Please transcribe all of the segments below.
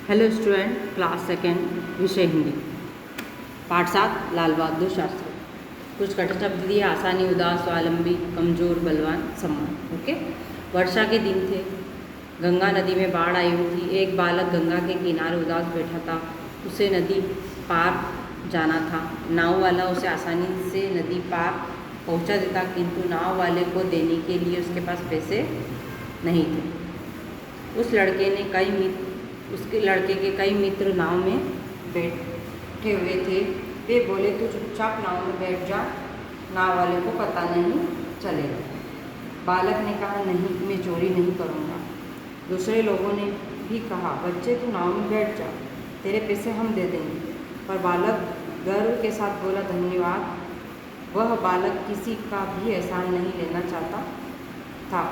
Hello student, class second, विषय हिंदी, पाठ 7, लाल बहादुर शास्त्री। कुछ कठिन शब्द दिए: आसानी, उदास, स्वावलंबी, कमजोर, बलवान, सम्मान। ओके। वर्षा के दिन थे, गंगा नदी में बाढ़ आई हुई थी। एक बालक गंगा के किनारे उदास बैठा था। उसे नदी पार जाना था। नाव वाला उसे आसानी से नदी पार पहुंचा देता, किंतु नाव वाले को देने के लिए उसके पास पैसे नहीं थे। उसके लड़के के कई मित्र नाव में बैठे हुए थे। वे बोले, तू चुपचाप नाव में बैठ जा, नाव वाले को पता नहीं चलेगा। बालक ने कहा, नहीं, मैं चोरी नहीं करूँगा। दूसरे लोगों ने भी कहा, बच्चे तू नाव में बैठ जा, तेरे पैसे हम दे देंगे। पर बालक गर्व के साथ बोला, धन्यवाद। वह बालक किसी का भी एहसान नहीं लेना चाहता था।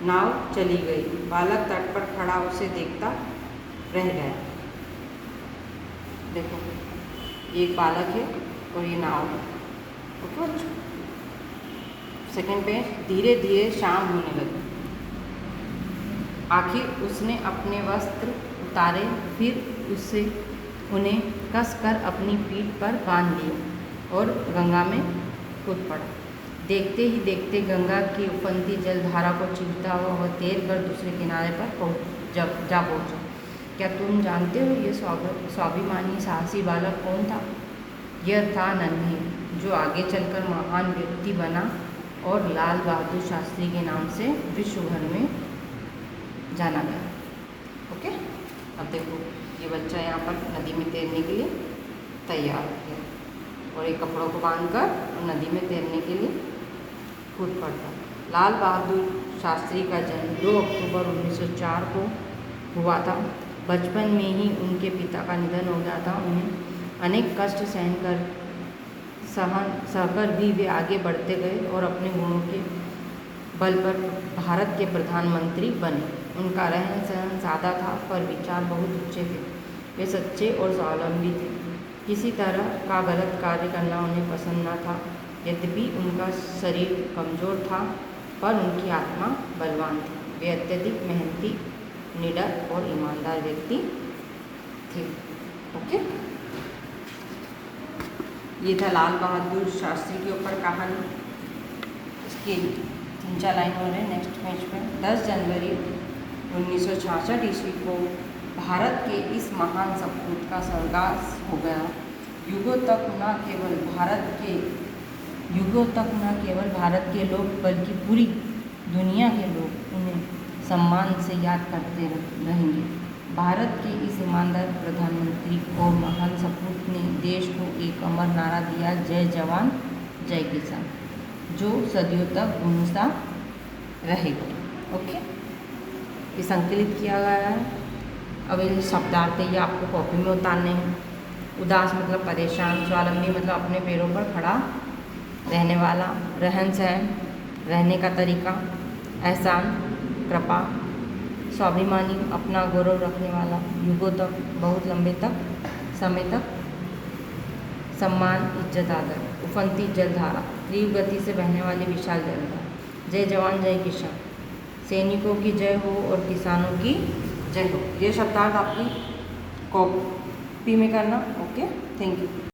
नाव चली गई। बालक तट पर खड़ा उसे देखता रह गया। देखो, ये एक बालक है और ये नाव है। ओके बच्चों, सेकेंड पेज। धीरे धीरे शाम होने लगी। आखिर उसने अपने वस्त्र उतारे, फिर उन्हें कसकर अपनी पीठ पर बांध लिया और गंगा में कूद पड़ा। देखते ही देखते गंगा की उफनती जलधारा को चीरता हुआ वह तैरकर दूसरे किनारे पर जा पहुँचा। क्या तुम जानते हो ये स्वाभिमानी साहसी बालक कौन था? यह था नन्हे, जो आगे चलकर महान व्यक्ति बना और लाल बहादुर शास्त्री के नाम से विश्व भर में जाना गया। ओके, अब देखो, ये बच्चा यहाँ पर नदी में तैरने के लिए तैयार है और एक कपड़ों को बांधकर नदी में तैरने के लिए कूद पड़ता। लाल बहादुर शास्त्री का जन्म 2 अक्टूबर 1904 को हुआ था। बचपन में ही उनके पिता का निधन हो गया था। उन्हें अनेक कष्ट सहकर भी वे आगे बढ़ते गए और अपने गुणों के बल पर भारत के प्रधानमंत्री बने। उनका रहन सहन सादा था, पर विचार बहुत ऊंचे थे। वे सच्चे और स्वावलंबी थे। किसी तरह का गलत कार्य करना उन्हें पसंद न था। यद्यपि उनका शरीर कमज़ोर था, पर उनकी आत्मा बलवान थी। वे अत्यधिक मेहनती, निडर और ईमानदार व्यक्ति थे। ओके, ये था लाल बहादुर शास्त्री के ऊपर कहानी। इसके 3-4 लाइन हो रहे हैं नेक्स्ट पेज पे। 10 जनवरी 1966 ईस्वी को भारत के इस महान सपूत का स्वर्गवास हो गया। युगों तक न केवल भारत के लोग, बल्कि पूरी दुनिया के लोग उन्हें सम्मान से याद करते रहेंगे। भारत के इस ईमानदार प्रधानमंत्री और महान सपूत ने देश को एक अमर नारा दिया, जय जवान जय किसान, जो सदियों तक गूंजता रहेगा। ओके, ये संकलित किया गया है। अब ये शब्दार्थ है, ये आपको कॉपी में उतारने हैं। उदास मतलब परेशान, स्वावलंबी मतलब अपने पैरों पर खड़ा रहने वाला, रहन सहन, रहने का तरीका, एहसान, कृपा, स्वाभिमानी, अपना गौरव रखने वाला, युगों तक, बहुत लंबे समय तक, सम्मान, इज्जत, आदर, उफनती जलधारा, तीव्र गति से बहने वाली विशाल जलधारा, जय जवान जय किसान, सैनिकों की जय हो और किसानों की जय हो। ये शब्दार्थ आपकी कॉपी में करना। Okay, thank you.